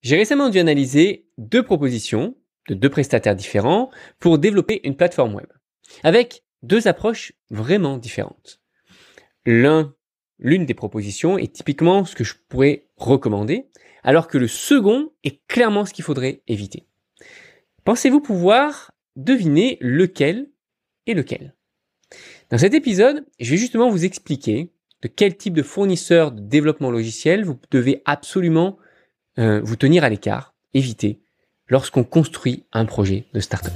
J'ai récemment dû analyser deux propositions de deux prestataires différents pour développer une plateforme web, avec deux approches vraiment différentes. L'une des propositions est typiquement ce que je pourrais recommander, alors que le second est clairement ce qu'il faudrait éviter. Pensez-vous pouvoir deviner lequel est lequel? Dans cet épisode, je vais justement vous expliquer de quel type de fournisseur de développement logiciel vous devez absolument vous tenir à l'écart, éviter, lorsqu'on construit un projet de start-up.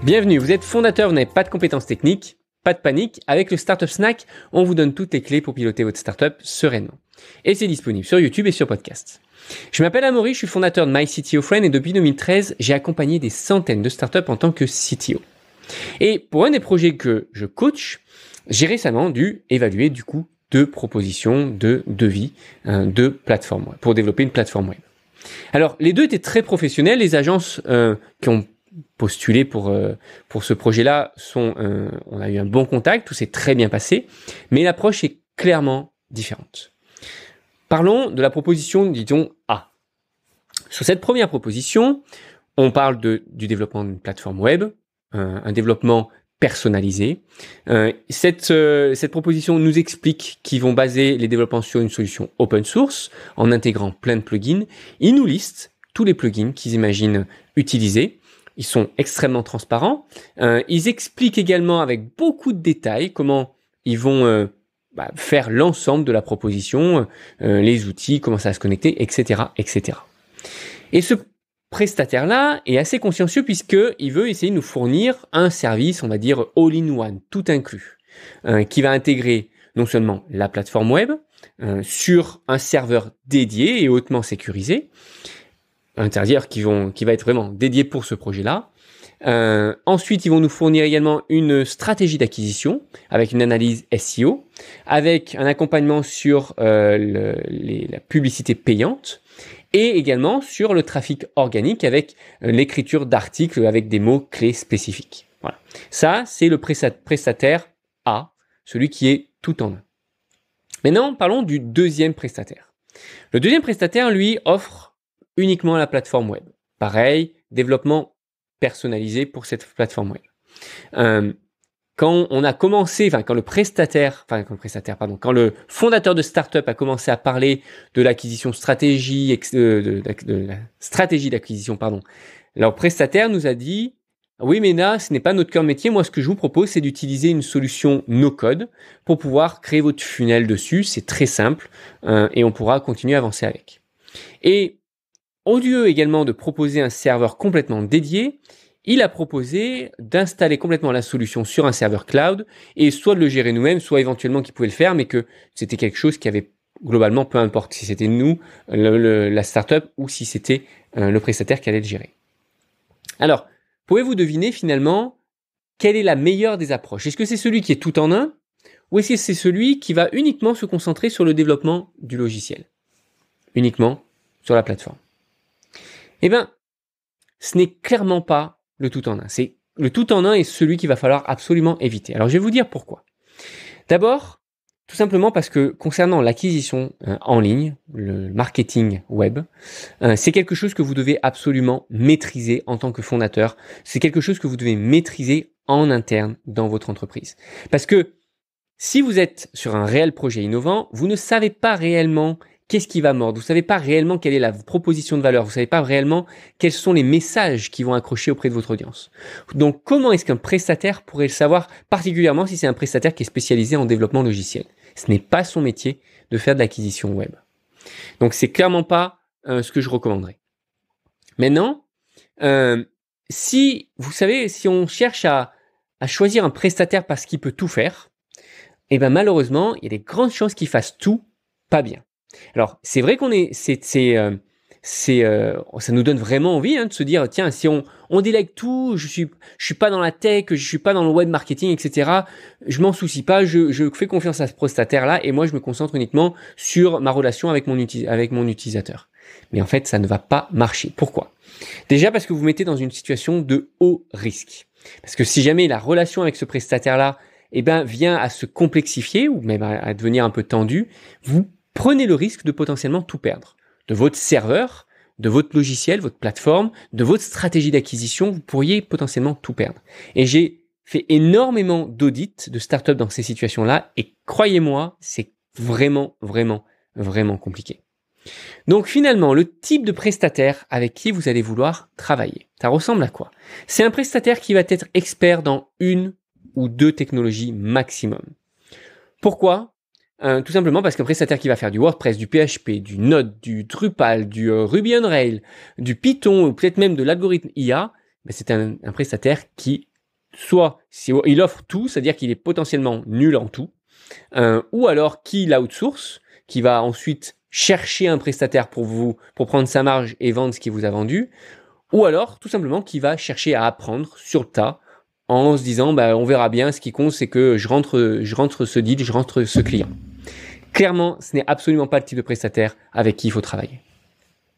Bienvenue, vous êtes fondateur, vous n'avez pas de compétences techniques, pas de panique. Avec le Startup Snack, on vous donne toutes les clés pour piloter votre startup sereinement. Et c'est disponible sur YouTube et sur podcast. Je m'appelle Amaury, je suis fondateur de MyCTOFriend et depuis 2013, j'ai accompagné des centaines de startups en tant que CTO. Et pour un des projets que je coach, j'ai récemment dû évaluer du coup deux propositions de devis de plateforme web pour développer une plateforme web. Alors les deux étaient très professionnels, les agences qui ont postulé pour ce projet-là on a eu un bon contact, tout s'est très bien passé, mais l'approche est clairement différente. Parlons de la proposition, disons A. Sur cette première proposition, on parle du développement d'une plateforme web, un développement personnalisé. Cette proposition nous explique qu'ils vont baser les développements sur une solution open source en intégrant plein de plugins. Ils nous listent tous les plugins qu'ils imaginent utiliser. Ils sont extrêmement transparents. Ils expliquent également avec beaucoup de détails comment ils vont faire l'ensemble de la proposition, les outils, comment ça va se connecter, etc., etc. Et ce prestataire-là est assez consciencieux puisqu'il veut essayer de nous fournir un service, on va dire all-in-one, tout inclus, qui va intégrer non seulement la plateforme web sur un serveur dédié et hautement sécurisé, un serveur qui va être vraiment dédié pour ce projet-là. Ensuite, ils vont nous fournir également une stratégie d'acquisition avec une analyse SEO, avec un accompagnement sur la publicité payante et également sur le trafic organique avec l'écriture d'articles avec des mots-clés spécifiques. Voilà. Ça, c'est le prestataire A, celui qui est tout en un. Maintenant, parlons du deuxième prestataire. Le deuxième prestataire, lui, offre uniquement la plateforme web. Pareil, développement personnalisé pour cette plateforme web. Quand le fondateur de startup a commencé à parler de l'acquisition de la stratégie d'acquisition, leur prestataire nous a dit oui, mais là, ce n'est pas notre cœur métier. Moi, ce que je vous propose, c'est d'utiliser une solution no-code pour pouvoir créer votre funnel dessus. C'est très simple et on pourra continuer à avancer avec. Et au lieu également de proposer un serveur complètement dédié, il a proposé d'installer complètement la solution sur un serveur cloud et soit de le gérer nous-mêmes, soit éventuellement qu'il pouvait le faire, mais que c'était quelque chose qui avait globalement, peu importe si c'était nous, la startup, ou si c'était le prestataire qui allait le gérer. Alors, pouvez-vous deviner finalement quelle est la meilleure des approches? Est-ce que c'est celui qui est tout en un, ou est-ce que c'est celui qui va uniquement se concentrer sur le développement du logiciel? Uniquement sur la plateforme. Eh bien, ce n'est clairement pas le tout en un. Le tout en un est celui qu'il va falloir absolument éviter. Alors, je vais vous dire pourquoi. D'abord, tout simplement parce que concernant l'acquisition en ligne, le marketing web, c'est quelque chose que vous devez absolument maîtriser en tant que fondateur. C'est quelque chose que vous devez maîtriser en interne dans votre entreprise. Parce que si vous êtes sur un réel projet innovant, vous ne savez pas réellement qu'est-ce qui va mordre? Vous ne savez pas réellement quelle est la proposition de valeur. Vous ne savez pas réellement quels sont les messages qui vont accrocher auprès de votre audience. Donc, comment est-ce qu'un prestataire pourrait le savoir, particulièrement si c'est un prestataire qui est spécialisé en développement logiciel? Ce n'est pas son métier de faire de l'acquisition web. Donc, c'est clairement pas ce que je recommanderais. Maintenant, si on cherche à choisir un prestataire parce qu'il peut tout faire, eh ben malheureusement, il y a des grandes chances qu'il fasse tout pas bien. Alors, c'est vrai ça nous donne vraiment envie de se dire, tiens, si on délègue tout, je suis pas dans la tech, je suis pas dans le web marketing, etc. Je m'en soucie pas, je fais confiance à ce prestataire-là et moi, je me concentre uniquement sur ma relation avec mon utilisateur. Mais en fait, ça ne va pas marcher. Pourquoi? Déjà parce que vous mettez dans une situation de haut risque. Parce que si jamais la relation avec ce prestataire-là vient à se complexifier ou même à devenir un peu tendu, vous prenez le risque de potentiellement tout perdre. De votre serveur, de votre logiciel, votre plateforme, de votre stratégie d'acquisition, vous pourriez potentiellement tout perdre. Et j'ai fait énormément d'audits de startups dans ces situations-là et croyez-moi, c'est vraiment, vraiment, vraiment compliqué. Donc finalement, le type de prestataire avec qui vous allez vouloir travailler, ça ressemble à quoi? C'est un prestataire qui va être expert dans une ou deux technologies maximum. Pourquoi? Tout simplement parce qu'un prestataire qui va faire du WordPress, du PHP, du Node, du Drupal, du Ruby on Rails, du Python ou peut-être même de l'algorithme IA, c'est un prestataire qui soit il offre tout, c'est-à-dire qu'il est potentiellement nul en tout, ou alors qui l'outsource, qui va ensuite chercher un prestataire pour prendre sa marge et vendre ce qu'il vous a vendu, ou alors tout simplement qui va chercher à apprendre sur le tas en se disant on verra bien, ce qui compte c'est que je rentre ce deal, je rentre ce client. Clairement, ce n'est absolument pas le type de prestataire avec qui il faut travailler.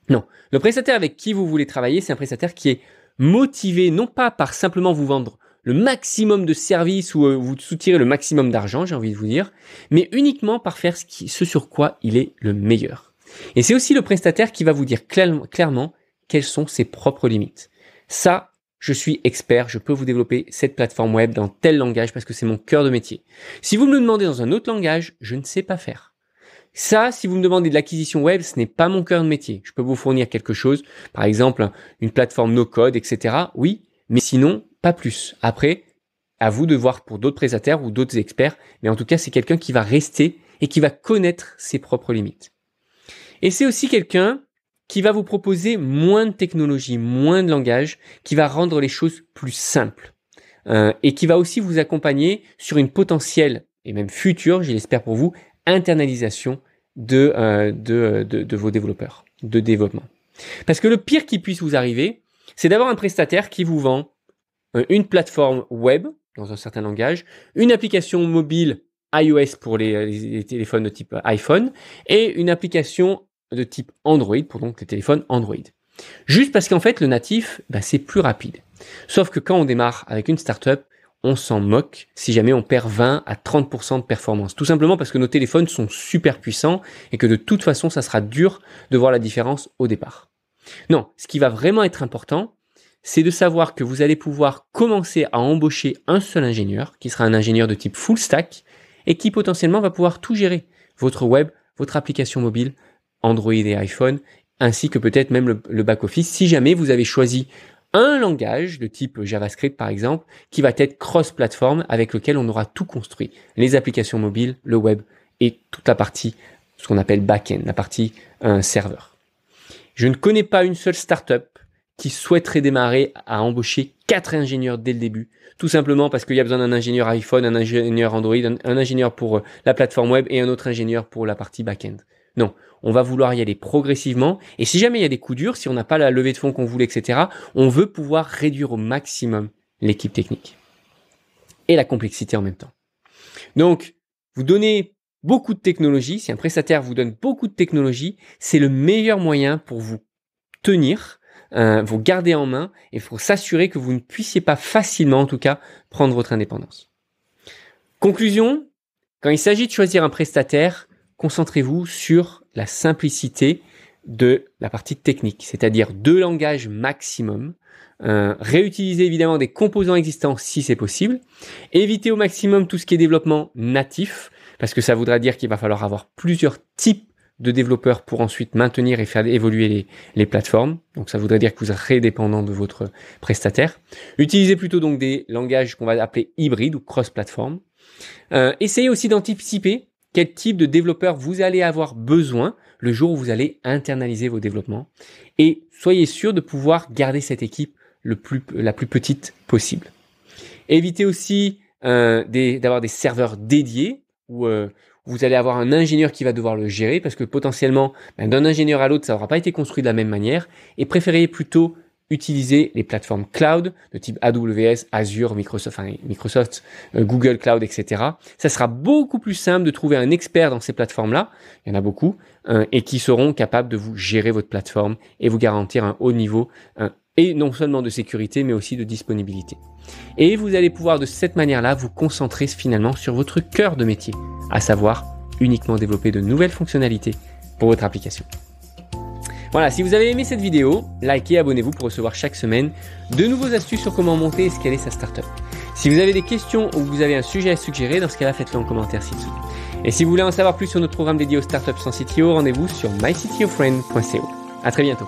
Non, le prestataire avec qui vous voulez travailler, c'est un prestataire qui est motivé non pas par simplement vous vendre le maximum de services ou vous soutirer le maximum d'argent, j'ai envie de vous dire, mais uniquement par faire ce sur quoi il est le meilleur. Et c'est aussi le prestataire qui va vous dire clairement quelles sont ses propres limites. Ça, je suis expert, je peux vous développer cette plateforme web dans tel langage parce que c'est mon cœur de métier. Si vous me le demandez dans un autre langage, je ne sais pas faire. Ça, si vous me demandez de l'acquisition web, ce n'est pas mon cœur de métier. Je peux vous fournir quelque chose, par exemple une plateforme no-code, etc. Oui, mais sinon, pas plus. Après, à vous de voir pour d'autres prestataires ou d'autres experts, mais en tout cas, c'est quelqu'un qui va rester et qui va connaître ses propres limites. Et c'est aussi quelqu'un qui va vous proposer moins de technologie, moins de langage, qui va rendre les choses plus simples et qui va aussi vous accompagner sur une potentielle et même future, je l'espère pour vous, internalisation de vos développeurs, de développement. Parce que le pire qui puisse vous arriver, c'est d'avoir un prestataire qui vous vend une plateforme web dans un certain langage, une application mobile iOS pour les téléphones de type iPhone et une application de type Android pour donc les téléphones Android. Juste parce qu'en fait, le natif, c'est plus rapide. Sauf que quand on démarre avec une startup, on s'en moque si jamais on perd 20 à 30% de performance. Tout simplement parce que nos téléphones sont super puissants et que de toute façon, ça sera dur de voir la différence au départ. Non, ce qui va vraiment être important, c'est de savoir que vous allez pouvoir commencer à embaucher un seul ingénieur, qui sera un ingénieur de type full stack, et qui potentiellement va pouvoir tout gérer. Votre web, votre application mobile, Android et iPhone, ainsi que peut-être même le back-office, si jamais vous avez choisi un langage de type JavaScript par exemple, qui va être cross-platform avec lequel on aura tout construit. Les applications mobiles, le web et toute la partie, ce qu'on appelle back-end, la partie serveur. Je ne connais pas une seule startup qui souhaiterait démarrer à embaucher 4 ingénieurs dès le début, tout simplement parce qu'il y a besoin d'un ingénieur iPhone, un ingénieur Android, un ingénieur pour la plateforme web et un autre ingénieur pour la partie back-end. Non, on va vouloir y aller progressivement et si jamais il y a des coups durs, si on n'a pas la levée de fonds qu'on voulait, etc., on veut pouvoir réduire au maximum l'équipe technique et la complexité en même temps. Donc, vous donnez beaucoup de technologie, si un prestataire vous donne beaucoup de technologie, c'est le meilleur moyen pour vous tenir, vous garder en main et pour s'assurer que vous ne puissiez pas facilement, en tout cas, prendre votre indépendance. Conclusion, quand il s'agit de choisir un prestataire, concentrez-vous sur la simplicité de la partie technique, c'est-à-dire 2 langages maximum. Réutilisez évidemment des composants existants si c'est possible. Évitez au maximum tout ce qui est développement natif, parce que ça voudra dire qu'il va falloir avoir plusieurs types de développeurs pour ensuite maintenir et faire évoluer les plateformes. Donc ça voudrait dire que vous serez dépendant de votre prestataire. Utilisez plutôt donc des langages qu'on va appeler hybrides ou cross-platform. Essayez aussi d'anticiper quel type de développeur vous allez avoir besoin le jour où vous allez internaliser vos développements. Et soyez sûr de pouvoir garder cette équipe la plus petite possible. Évitez aussi d'avoir des serveurs dédiés où vous allez avoir un ingénieur qui va devoir le gérer parce que potentiellement, d'un ingénieur à l'autre, ça n'aura pas été construit de la même manière. Et préférez plutôt utiliser les plateformes cloud de type AWS, Azure, Microsoft, Google Cloud, etc. Ça sera beaucoup plus simple de trouver un expert dans ces plateformes-là, il y en a beaucoup, et qui seront capables de vous gérer votre plateforme et vous garantir un haut niveau Et non seulement de sécurité, mais aussi de disponibilité. Et vous allez pouvoir de cette manière-là vous concentrer finalement sur votre cœur de métier, à savoir uniquement développer de nouvelles fonctionnalités pour votre application. Voilà, si vous avez aimé cette vidéo, likez, abonnez-vous pour recevoir chaque semaine de nouveaux astuces sur comment monter et scaler sa startup. Si vous avez des questions ou vous avez un sujet à suggérer, dans ce cas-là, faites-le en commentaire ci-dessous. Et si vous voulez en savoir plus sur notre programme dédié aux startups sans CTO, rendez-vous sur myctofriend.co. À très bientôt.